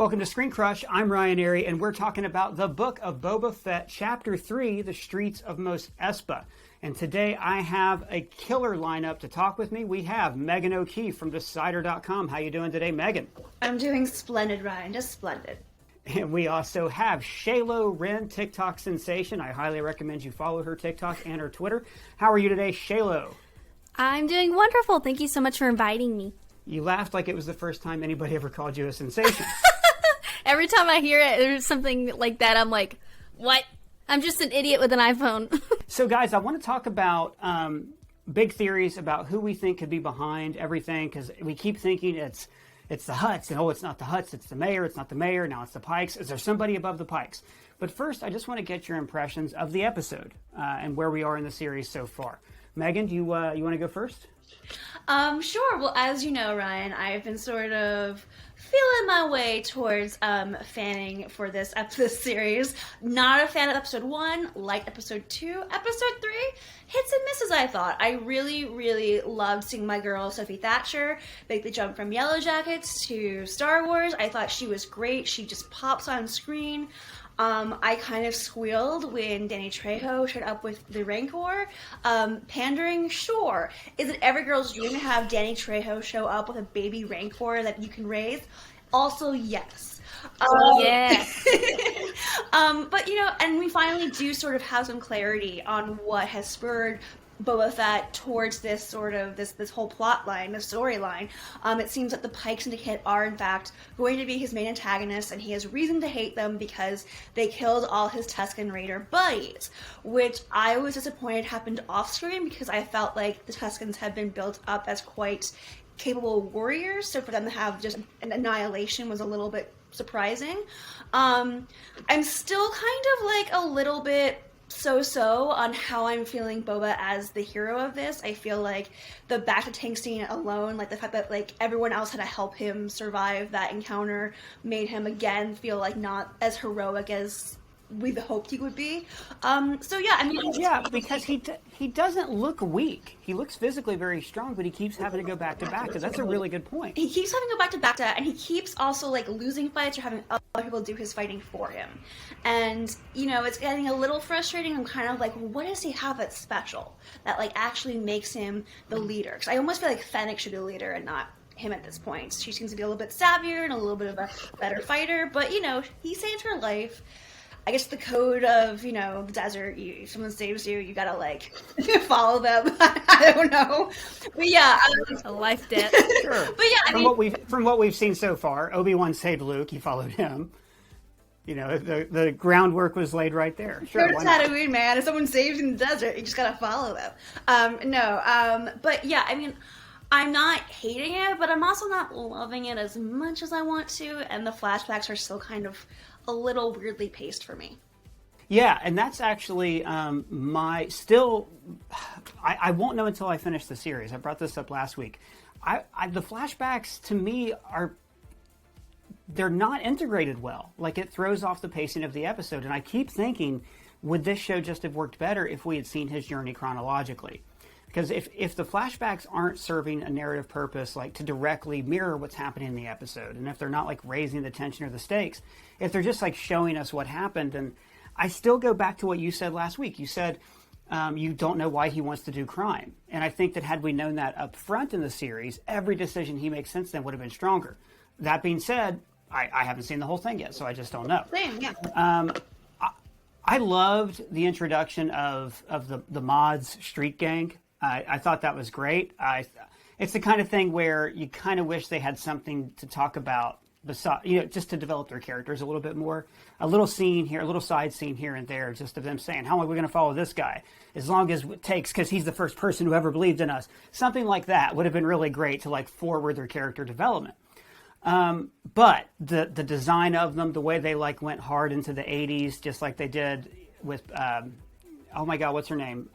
Welcome to ScreenCrush. I'm Ryan Airy, and we're talking about the Book of Boba Fett, Chapter 3, The Streets of Mos Espa. And today I have a killer lineup to talk with me. We have Megan O'Keefe from Decider.com. How you doing today, Megan? I'm doing splendid, Ryan. Just splendid. And we also have Shaylo Wren, TikTok sensation. I highly recommend you follow her TikTok and her Twitter. How are you today, Shaylo? I'm doing wonderful. Thank you so much for inviting me. You laughed like it was the first time anybody ever called you a sensation. Every time I hear it, there's something like that, I'm like, what? I'm just an idiot with an iPhone. So, guys, I want to talk about big theories about who we think could be behind everything, because we keep thinking it's the Hutts, and it's not the Hutts, it's the mayor, it's not the mayor, now it's the Pikes. Is there somebody above the Pikes? But first, I just want to get your impressions of the episode and where we are in the series so far. Megan, do you want to go first? Sure. Well, as you know, Ryan, I've been sort of feeling my way towards fanning for this series. Not a fan of episode 1, liked episode 2. Episode 3, hits and misses, I thought. I really, really loved seeing my girl, Sophie Thatcher, make the jump from Yellow Jackets to Star Wars. I thought she was great. She just pops on screen. I kind of squealed when Danny Trejo showed up with the Rancor. Pandering, sure. Is it every girl's dream to have Danny Trejo show up with a baby Rancor that you can raise? Also, yes. Yes. But, and we finally do sort of have some clarity on what has spurred Boba Fett towards this sort of this whole plot line, this storyline. It seems that the Pike Syndicate are in fact going to be his main antagonists, and he has reason to hate them because they killed all his Tusken Raider buddies, which I was disappointed happened off screen because I felt like the Tuskens had been built up as quite capable warriors, so for them to have just an annihilation was a little bit surprising. I'm still kind of like a little bit so on how I'm feeling Boba as the hero of this. I feel like the back to tank scene alone, like the fact that like everyone else had to help him survive that encounter, made him again feel like not as heroic as we hoped he would be. Because he doesn't look weak. He looks physically very strong, but he keeps having to go back to back. Because that's a really good point. He keeps having to go back to back, and he keeps also like losing fights or having other people do his fighting for him. And it's getting a little frustrating. I'm kind of like, what does he have that's special that like actually makes him the leader? Because I almost feel like Fennec should be the leader and not him at this point. She seems to be a little bit savvier and a little bit of a better fighter, but he saved her life. I guess the code of, the desert, if someone saves you, you gotta, like, follow them. I don't know. But yeah. A life debt. Sure. But yeah, from what we've seen so far, Obi-Wan saved Luke. He followed him. The groundwork was laid right there. Sure, go to Tatooine, man. If someone saves you in the desert, you just gotta follow them. But yeah, I mean, I'm not hating it, but I'm also not loving it as much as I want to, and the flashbacks are still kind of a little weirdly paced for me. Yeah, and that's actually I won't know until I finish the series. I brought this up last week. The flashbacks to me they're not integrated well. Like, it throws off the pacing of the episode, and I keep thinking, would this show just have worked better if we had seen his journey chronologically? Because if the flashbacks aren't serving a narrative purpose, like to directly mirror what's happening in the episode, and if they're not like raising the tension or the stakes, if they're just like showing us what happened, and I still go back to what you said last week. You said you don't know why he wants to do crime. And I think that had we known that up front in the series, every decision he makes since then would have been stronger. That being said, I haven't seen the whole thing yet, so I just don't know. Same, yeah. I loved the introduction of the mods street gang. I thought that was great. It's the kind of thing where you kind of wish they had something to talk about, besides, just to develop their characters a little bit more. A little scene here, a little side scene here and there, just of them saying, how long are we going to follow this guy? As long as it takes, because he's the first person who ever believed in us. Something like that would have been really great to like forward their character development. But the design of them, the way they like went hard into the 80s, just like they did with, oh my God, what's her name?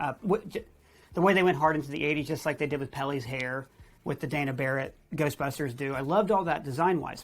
The way they went hard into the 80s, just like they did with Pelly's hair, with the Dana Barrett Ghostbusters do. I loved all that design-wise.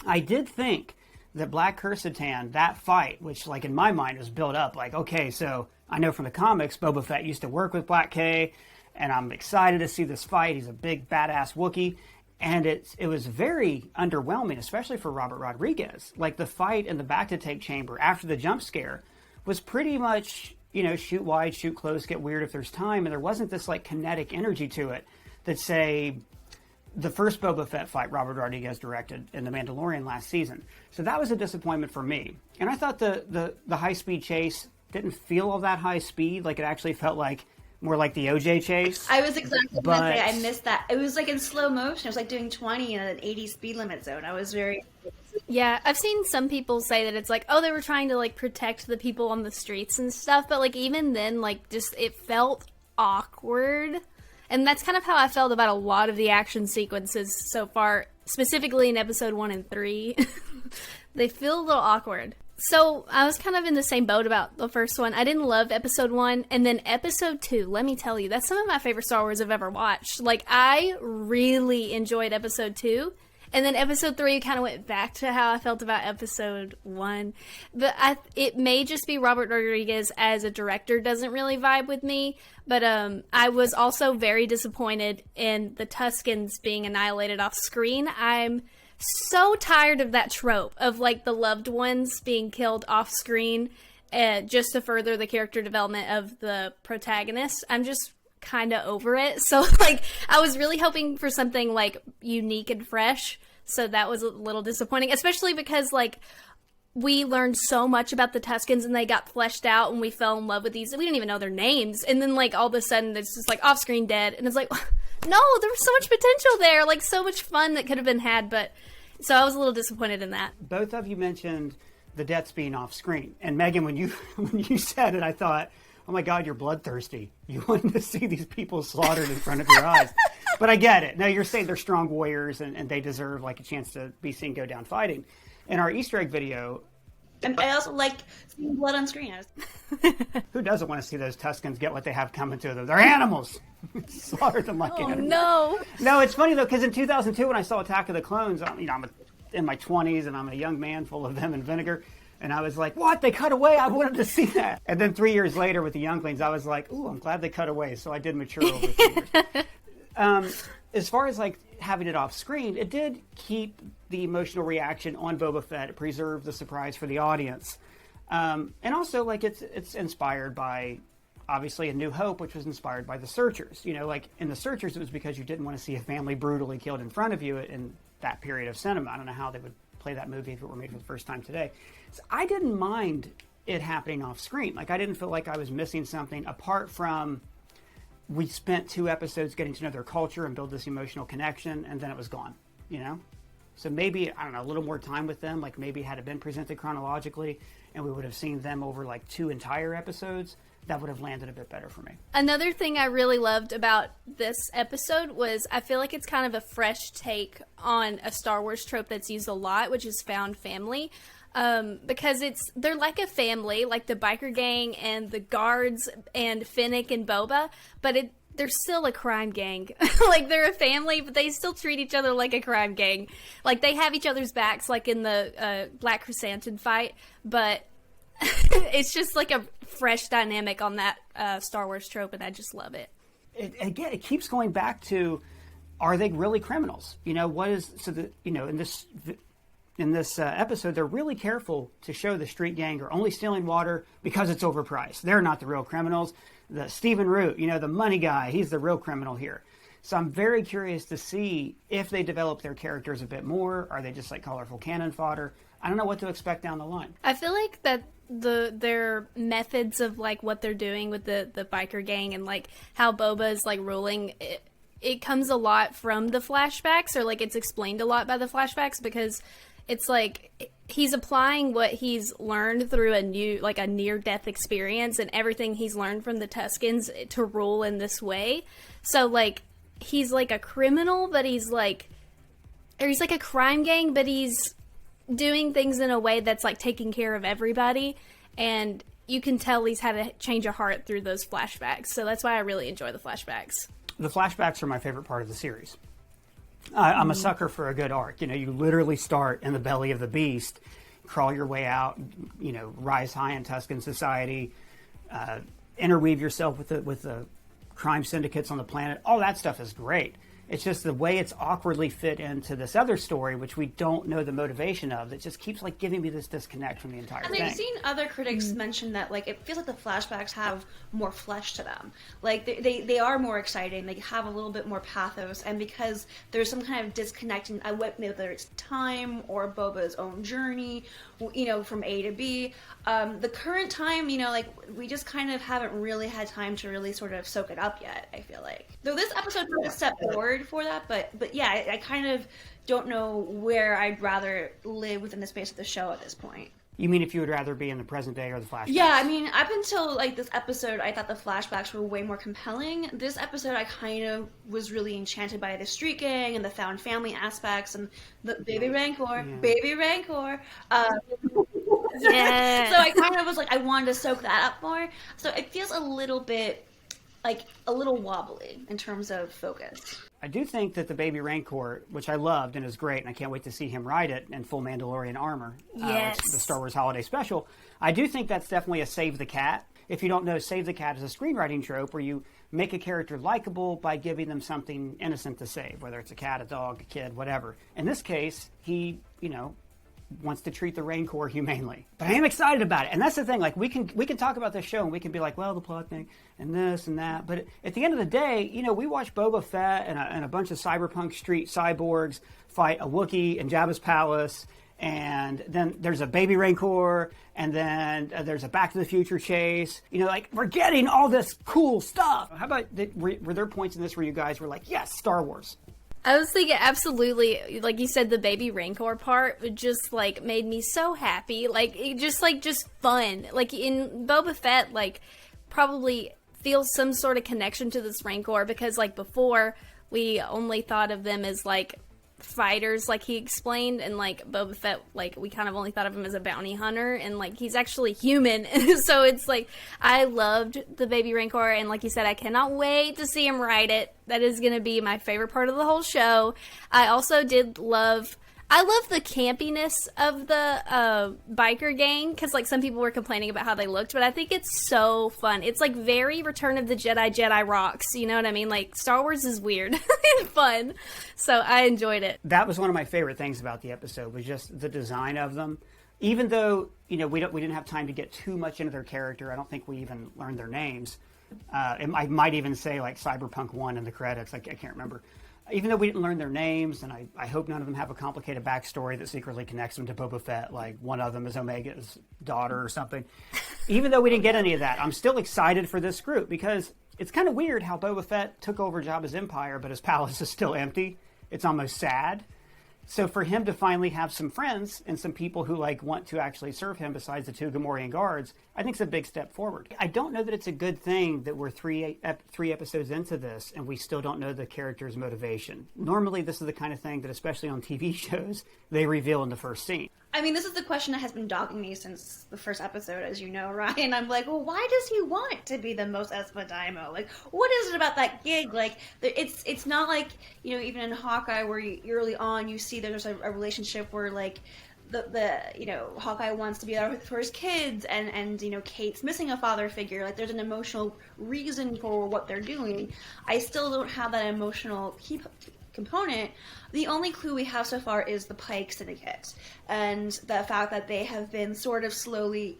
I did think that Black Cursitan, that fight, which like in my mind was built up, like, okay, so I know from the comics, Boba Fett used to work with Black K, and I'm excited to see this fight. He's a big, badass Wookiee. And it was very underwhelming, especially for Robert Rodriguez. Like the fight in the back-to-take chamber after the jump scare was pretty much, shoot wide, shoot close, get weird if there's time. And there wasn't this like kinetic energy to it that, say, the first Boba Fett fight Robert Rodriguez directed in The Mandalorian last season. So that was a disappointment for me. And I thought the high-speed chase didn't feel all that high speed. Like it actually felt like more like the OJ chase. I was exactly going to say, I missed that. It was like in slow motion. It was like doing 20 in an 80 speed limit zone. I was very... Yeah, I've seen some people say that it's like, oh, they were trying to like protect the people on the streets and stuff, but like even then, like just it felt awkward. And that's kind of how I felt about a lot of the action sequences so far, specifically in episode 1 and 3. They feel a little awkward. So I was kind of in the same boat about the first one. I didn't love episode 1, and then episode 2, let me tell you, that's some of my favorite Star Wars I've ever watched. Like, I really enjoyed episode 2, and then episode 3 kind of went back to how I felt about episode 1. But it may just be Robert Rodriguez as a director doesn't really vibe with me, but I was also very disappointed in the Tuskens being annihilated off screen. I'm so tired of that trope of like the loved ones being killed off screen just to further the character development of the protagonist. I'm just kind of over it. So like I was really hoping for something like unique and fresh. So that was a little disappointing, especially because like we learned so much about the Tuskens and they got fleshed out and we fell in love with these. We didn't even know their names. And then like all of a sudden it's just like off screen dead. And it's like, no, there was so much potential there. Like so much fun that could have been had. But so I was a little disappointed in that. Both of you mentioned the deaths being off screen. And Megan, when you said it, I thought, oh my God, you're bloodthirsty. You wanted to see these people slaughtered in front of your eyes. But I get it. No, you're saying they're strong warriors and they deserve like a chance to be seen go down fighting. In our Easter egg video... And I also like seeing blood on screen. Who doesn't want to see those Tuskens get what they have coming to them? They're animals! Slaughter them like animals. No! No, it's funny though, because in 2002 when I saw Attack of the Clones, I'm in my 20s and I'm a young man full of vim and vinegar. And I was like, what? They cut away? I wanted to see that. And then 3 years later with the Younglings, I was like, ooh, I'm glad they cut away. So I did mature over 3 years. As far as like having it off screen, it did keep the emotional reaction on Boba Fett. It preserved the surprise for the audience. And also like it's inspired by obviously A New Hope, which was inspired by The Searchers. Like in The Searchers, it was because you didn't want to see a family brutally killed in front of you in that period of cinema. I don't know how they would play that movie if it were made for the first time today. So I didn't mind it happening off screen. Like I didn't feel like I was missing something apart from we spent 2 episodes getting to know their culture and build this emotional connection, and then it was gone, So maybe, I don't know, a little more time with them, like maybe had it been presented chronologically and we would have seen them over like 2 entire episodes, that would have landed a bit better for me. Another thing I really loved about this episode was I feel like it's kind of a fresh take on a Star Wars trope that's used a lot, which is found family. Because they're like a family, like the biker gang and the guards and Fennec and Boba, but they're still a crime gang. Like they're a family, but they still treat each other like a crime gang. Like they have each other's backs, like in the Black Chrysanthemum fight, but it's just like a fresh dynamic on that Star Wars trope, and I just love it. Again, it keeps going back to, are they really criminals? In this episode, they're really careful to show the street gang are only stealing water because it's overpriced. They're not the real criminals. The Stephen Root, the money guy, he's the real criminal here. So I'm very curious to see if they develop their characters a bit more. Are they just like colorful cannon fodder? I don't know what to expect down the line. I feel like that their methods of like what they're doing with the biker gang and like how Boba is like ruling it comes a lot from the flashbacks, or like it's explained a lot by the flashbacks, because it's like he's applying what he's learned through a near-death experience and everything he's learned from the Tuskens to rule in this way. So, like, he's like a criminal, but he's like a crime gang, but he's doing things in a way that's like taking care of everybody. And you can tell he's had a change of heart through those flashbacks. So that's why I really enjoy the flashbacks. The flashbacks are my favorite part of the series. I'm a sucker for a good arc. You literally start in the belly of the beast, crawl your way out, rise high in Tusken society, interweave yourself with the crime syndicates on the planet. All that stuff is great. It's just the way it's awkwardly fit into this other story, which we don't know the motivation of, that just keeps like giving me this disconnect from the entire thing. And I've seen other critics mention that like it feels like the flashbacks have more flesh to them. Like they are more exciting. They have a little bit more pathos, and because there's some kind of disconnect in whether it's time or Boba's own journey, from A to B. The current time, like we just kind of haven't really had time to really sort of soak it up yet, I feel like. Though this episode took a step forward for that, but yeah, I kind of don't know where I'd rather live within the space of the show at this point. You mean if you would rather be in the present day or the flashbacks? Yeah, I mean, up until like this episode, I thought the flashbacks were way more compelling. This episode, I kind of was really enchanted by the street gang and the found family aspects and the baby Rancor. Yeah. So I kind of was like, I wanted to soak that up more. So it feels a little bit a little wobbly in terms of focus. I do think that the baby Rancor, which I loved and is great, and I can't wait to see him ride it in full Mandalorian armor, yes, the Star Wars Holiday Special. I do think that's definitely a save the cat. If you don't know, save the cat is a screenwriting trope where you make a character likable by giving them something innocent to save, whether it's a cat, a dog, a kid, whatever. In this case, he, wants to treat the Rancor humanely. But I am excited about it. And that's the thing, like we can talk about this show and we can be like, well, the plot thing and this and that. But at the end of the day, we watch Boba Fett and a bunch of cyberpunk street cyborgs fight a Wookiee in Jabba's palace. And then there's a baby Rancor, and then there's a Back to the Future chase. We're getting all this cool stuff. How about, were there points in this where you guys were like, yes, Star Wars? I was thinking absolutely, like you said, the baby Rancor part just like made me so happy. Like it just fun. Like in Boba Fett, like probably feels some sort of connection to this Rancor because like before we only thought of them as like fighters, like he explained, and like Boba Fett, like we kind of only thought of him as a bounty hunter, and like he's actually human. So it's like I loved the baby Rancor, and like you said, I cannot wait to see him ride it. That is going to be my favorite part of the whole show. I also I love the campiness of the biker gang, because like some people were complaining about how they looked, but I think it's so fun. It's like very Return of the Jedi rocks, you know what I mean? Like Star Wars is weird and fun, so I enjoyed it. That was one of my favorite things about the episode, was just the design of them. Even though we didn't have time to get too much into their character, I don't think we even learned their names. I might even say like Cyberpunk 1 in the credits. I can't remember. Even though we didn't learn their names, and I hope none of them have a complicated backstory that secretly connects them to Boba Fett, like one of them is Omega's daughter or something. Even though we didn't get any of that, I'm still excited for this group, because it's kind of weird how Boba Fett took over Jabba's empire, but his palace is still empty. It's almost sad. So for him to finally have some friends and some people who like want to actually serve him besides the two Gamorrean guards, I think it's a big step forward. I don't know that it's a good thing that we're three episodes into this and we still don't know the character's motivation. Normally this is the kind of thing that, especially on TV shows, they reveal in the first scene. I mean, this is the question that has been dogging me since the first episode, as you know, Ryan. I'm like, well, why does he want to be the Mos Espa Daimo? Like, what is it about that gig? Like, it's not like, even in Hawkeye where early on you see there's a relationship where, like, the Hawkeye wants to be there for his kids, and Kate's missing a father figure. Like, there's an emotional reason for what they're doing. I still don't have that emotional component. The only clue we have so far is the Pikes syndicate, and the fact that they have been sort of slowly,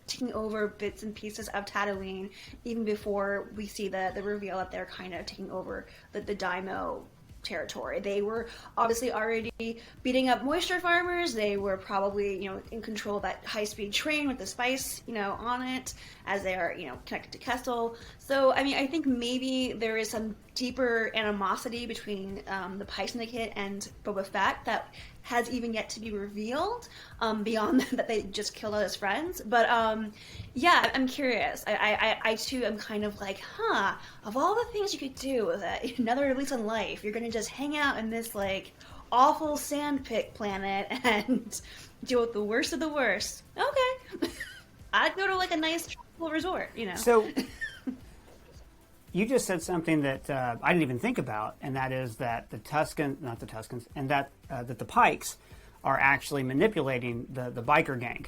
taking over bits and pieces of Tatooine, even before we see the reveal that they're kind of taking over the Daimo territory. They were obviously already beating up moisture farmers. They were probably, in control of that high-speed train with the spice, on it, as they are, connected to Kessel. So, I mean, I think maybe there is some deeper animosity between the Pike Syndicate and Boba Fett that has even yet to be revealed, beyond that they just killed all his friends. But yeah, I'm curious. I too am kind of like, of all the things you could do with another lease on life, you're gonna just hang out in this like awful sandpit planet and deal with the worst of the worst. Okay. I'd go to like a nice tropical resort, So you just said something that I didn't even think about, and that is that the Pikes are actually manipulating the biker gang,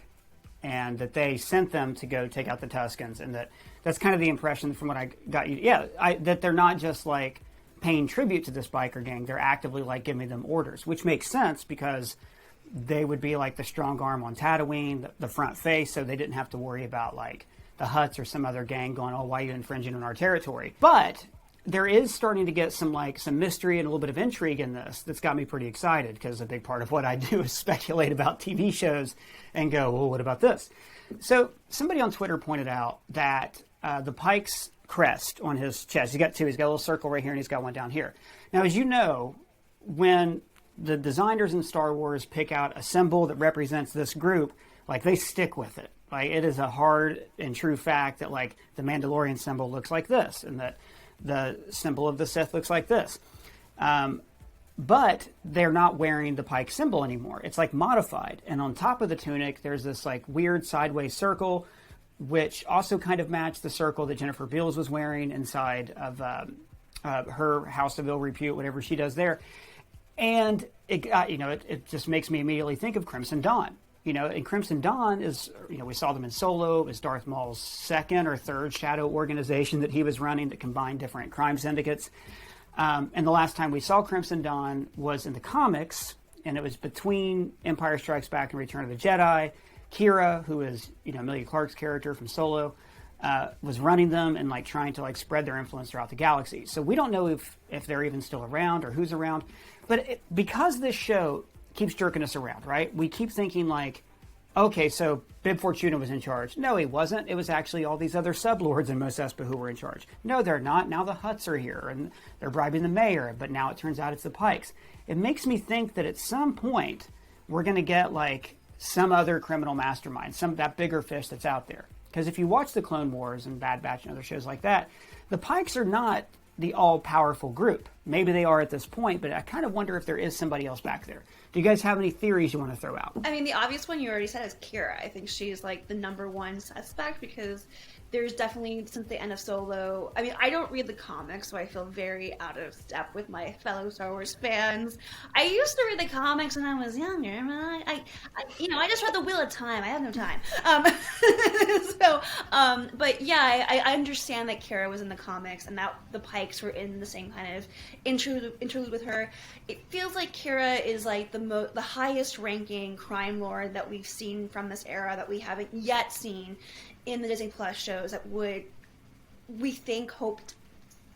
and that they sent them to go take out the Tuskens, and that's kind of the impression from what I got you. Yeah, that they're not just like paying tribute to this biker gang. They're actively like giving them orders, which makes sense because they would be like the strong arm on Tatooine, the front face, so they didn't have to worry about like the Hutts or some other gang going, oh, why are you infringing on our territory? But there is starting to get some mystery and a little bit of intrigue in this that's got me pretty excited, because a big part of what I do is speculate about TV shows and go, well, what about this? So somebody on Twitter pointed out that the Pikes crest on his chest, he's got two. He's got a little circle right here and he's got one down here. Now, as you know, when the designers in Star Wars pick out a symbol that represents this group, like they stick with it. Like it is a hard and true fact that like the Mandalorian symbol looks like this and that the symbol of the Sith looks like this. But they're not wearing the Pike symbol anymore. It's like modified. And on top of the tunic, there's this like weird sideways circle, which also kind of matched the circle that Jennifer Beals was wearing inside of her House of Ill Repute, whatever she does there. And it just makes me immediately think of Crimson Dawn. And Crimson Dawn is, we saw them in Solo. It was Darth Maul's second or third shadow organization that he was running that combined different crime syndicates. And the last time we saw Crimson Dawn was in the comics, and it was between Empire Strikes Back and Return of the Jedi. Kira, who is, Emilia Clarke's character from Solo, was running them and like trying to like spread their influence throughout the galaxy. So we don't know if they're even still around or who's around. But because this show keeps jerking us around, right? We keep thinking like, okay, so Bib Fortuna was in charge. No, he wasn't. It was actually all these other sublords in Mos Espa who were in charge. No, they're not. Now the Hutts are here and they're bribing the mayor, but now it turns out it's the Pikes. It makes me think that at some point we're going to get like some other criminal mastermind, that bigger fish that's out there. Because if you watch the Clone Wars and Bad Batch and other shows like that, the Pikes are not the all-powerful group. Maybe they are at this point, but I kind of wonder if there is somebody else back there. Do you guys have any theories you want to throw out? I mean, the obvious one you already said is Kira. I think she's like the number one suspect because there's definitely, since the end of Solo, I mean, I don't read the comics, so I feel very out of step with my fellow Star Wars fans. I used to read the comics when I was younger. I just read the Wheel of Time. I have no time. But yeah, I understand that Kira was in the comics and that the Pikes were in the same kind of interlude with her. It feels like Kira is like the highest ranking crime lord that we've seen from this era that we haven't yet seen in the Disney Plus shows that would, we think, hoped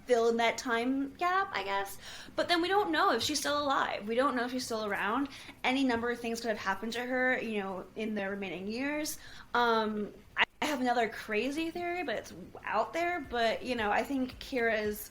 fill in that time gap, I guess. But then we don't know if she's still alive. We don't know if she's still around. Any number of things could have happened to her, in the remaining years. I have another crazy theory, but it's out there. But, I think Kira is...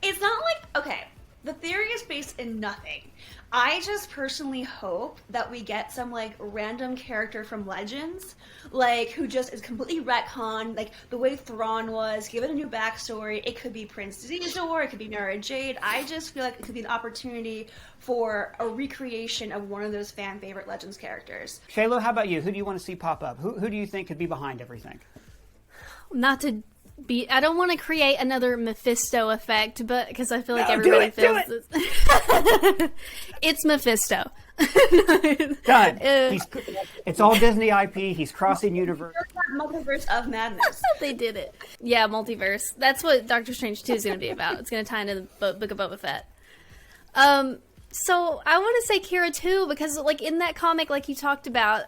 It's not like... Okay, the theory is based in nothing. I just personally hope that we get some, like, random character from Legends, like, who just is completely retconned, like, the way Thrawn was, give it a new backstory. It could be Prince Xizor, it could be Mara Jade. I just feel like it could be an opportunity for a recreation of one of those fan-favorite Legends characters. Shaylo, how about you? Who do you want to see pop up? Who do you think could be behind everything? I don't want to create another Mephisto effect, but because I feel like everybody feels this. It's Mephisto. Done. It's all Disney IP. He's crossing universe. Multiverse of Madness. They did it. Yeah, multiverse. That's what Doctor Strange 2 is going to be about. It's going to tie into the Book of Boba Fett. So I want to say Kira too, because like in that comic, like you talked about,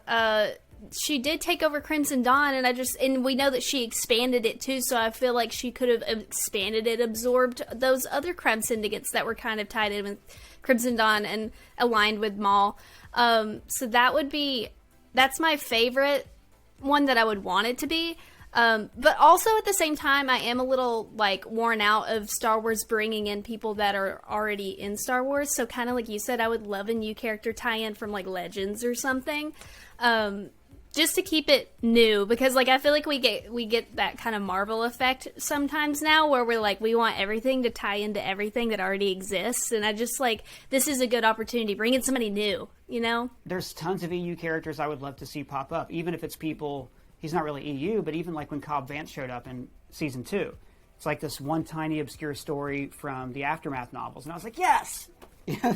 she did take over Crimson Dawn, and we know that she expanded it too, so I feel like she could have expanded it, absorbed those other crime syndicates that were kind of tied in with Crimson Dawn and aligned with Maul. So that's my favorite one that I would want it to be. But also at the same time, I am a little like worn out of Star Wars bringing in people that are already in Star Wars. So kind of like you said, I would love a new character tie-in from like Legends or something. Just to keep it new, because like I feel like we get that kind of Marvel effect sometimes now, where we're like we want everything to tie into everything that already exists, and I just like this is a good opportunity. Bring in somebody new, There's tons of EU characters I would love to see pop up, even if it's people. He's not really EU, but even like when Cobb Vanth showed up in season 2, it's like this one tiny obscure story from the Aftermath novels, and I was like, yes,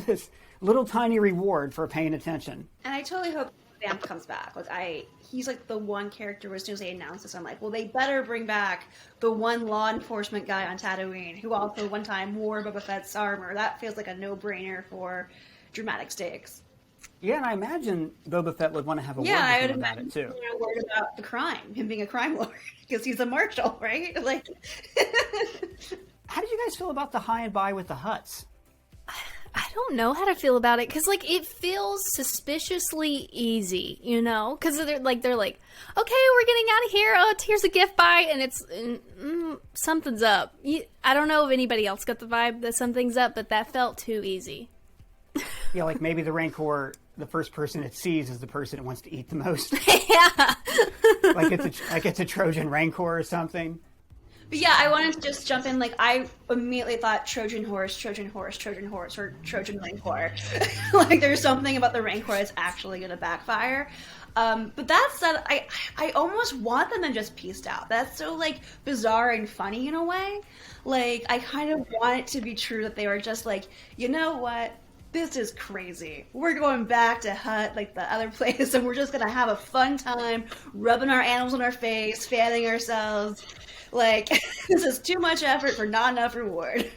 this little tiny reward for paying attention. And I totally hope Vanth comes back. Like he's like the one character as soon as they announce this, I'm like, well, they better bring back the one law enforcement guy on Tatooine who also one time wore Boba Fett's armor. That feels like a no-brainer for dramatic stakes. Yeah, and I imagine Boba Fett would want to have a word with him about it too. A word about the crime, him being a crime lord, because he's a marshal, right? Like, how did you guys feel about the high and by with the Hutts? I don't know how to feel about it because like it feels suspiciously easy, you know? Because they're like, okay, we're getting out of here. Oh, here's a gift buy, and it's something's up. I don't know if anybody else got the vibe that something's up, but that felt too easy. Yeah, like maybe the Rancor, the first person it sees is the person it wants to eat the most. Yeah, like it's a Trojan Rancor or something. But yeah, I wanted to just jump in. Like, I immediately thought Trojan horse, Trojan horse, Trojan horse, or Trojan Rancor. Like, there's something about the Rancor that's actually going to backfire. But that said, I almost want them to just pieced out. That's so, like, bizarre and funny in a way. Like, I kind of want it to be true that they were just like, you know what? This is crazy. We're going back to Hutt, like the other place, and we're just going to have a fun time rubbing our animals on our face, fanning ourselves. Like, this is too much effort for not enough reward.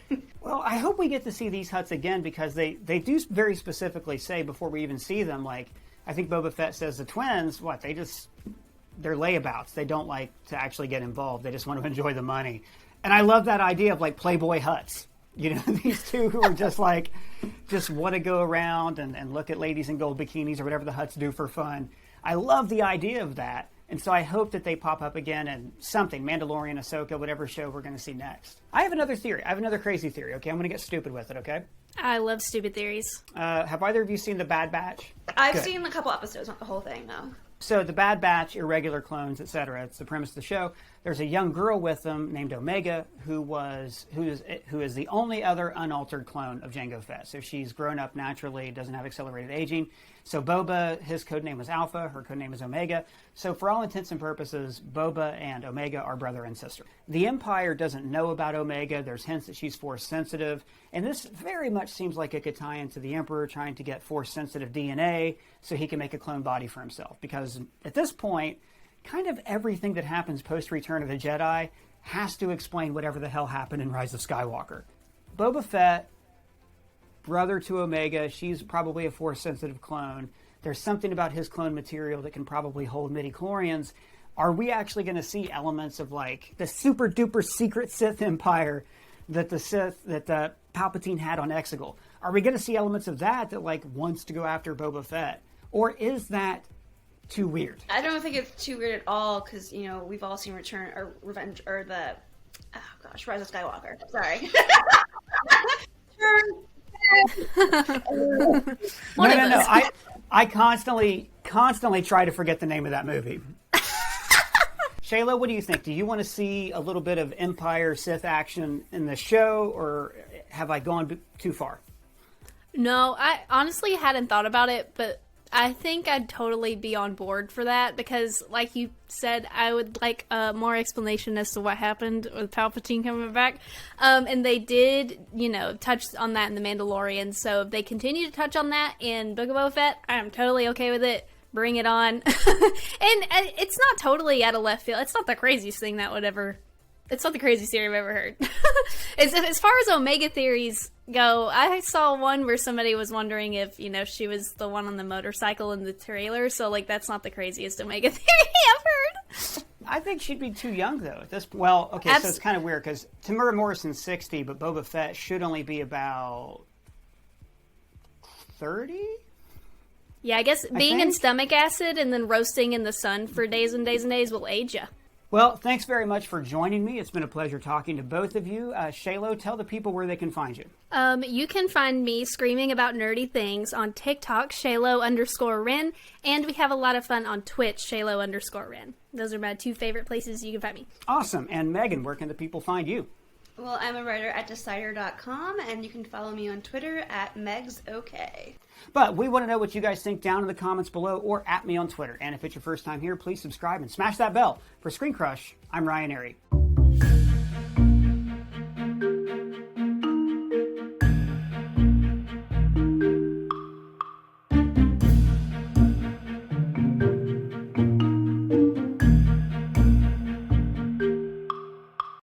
Well, I hope we get to see these Hutts again because they do very specifically say before we even see them, like, I think Boba Fett says the twins, they're layabouts. They don't like to actually get involved. They just want to enjoy the money. And I love that idea of, like, Playboy Hutts. You know, these two who are just want to go around and look at ladies in gold bikinis or whatever the Hutts do for fun. I love the idea of that. And so I hope that they pop up again in something, Mandalorian, Ahsoka, whatever show we're going to see next. I have another theory. I have another crazy theory, okay? I'm going to get stupid with it, okay? I love stupid theories. Have either of you seen The Bad Batch? I've Good. seen a couple episodes, not the whole thing, no. So The Bad Batch, irregular clones, etc. It's the premise of the show. There's a young girl with them named Omega who is the only other unaltered clone of Jango Fett. So she's grown up naturally, doesn't have accelerated aging. So Boba, his codename was Alpha, her codename is Omega. So for all intents and purposes, Boba and Omega are brother and sister. The Empire doesn't know about Omega. There's hints that she's Force sensitive. And this very much seems like it could tie into the Emperor trying to get Force sensitive DNA so he can make a clone body for himself. Because at this point, kind of everything that happens post-Return of the Jedi has to explain whatever the hell happened in Rise of Skywalker. Boba Fett, brother to Omega, she's probably a Force-sensitive clone. There's something about his clone material that can probably hold midi-chlorians. Are we actually going to see elements of, like, the super-duper secret Sith Empire that Palpatine had on Exegol? Are we going to see elements of that like, wants to go after Boba Fett? Or is that too weird? I don't think it's too weird at all, because, you know, we've all seen Rise of Skywalker. Sorry. No. I constantly try to forget the name of that movie. Shayla, what do you think? Do you want to see a little bit of Empire Sith action in the show, or have I gone too far? No, I honestly hadn't thought about it, but I think I'd totally be on board for that because, like you said, I would like more explanation as to what happened with Palpatine coming back. And they did, touch on that in The Mandalorian. So if they continue to touch on that in Book of Boba Fett, I'm totally okay with it. Bring it on. And it's not totally out of left field. It's not the craziest thing that would ever... It's not the craziest theory I've ever heard. As far as Omega theories go, I saw one where somebody was wondering if, she was the one on the motorcycle in the trailer. So, that's not the craziest Omega theory I've heard. I think she'd be too young, though, at this point. Well, okay, so it's kind of weird, because Tamura Morrison's 60, but Boba Fett should only be about 30? Yeah, I guess being in stomach acid and then roasting in the sun for days and days and days will age you. Well, thanks very much for joining me. It's been a pleasure talking to both of you. Shaylo, tell the people where they can find you. You can find me screaming about nerdy things on TikTok, Shaylo_Ren, and we have a lot of fun on Twitch, Shaylo_Ren. Those are my two favorite places you can find me. Awesome. And Megan, where can the people find you? Well, I'm a writer at Decider.com, and you can follow me on Twitter at MegsOK. But we want to know what you guys think down in the comments below or at me on Twitter. And if it's your first time here, please subscribe and smash that bell. For ScreenCrush, I'm Ryan Airy.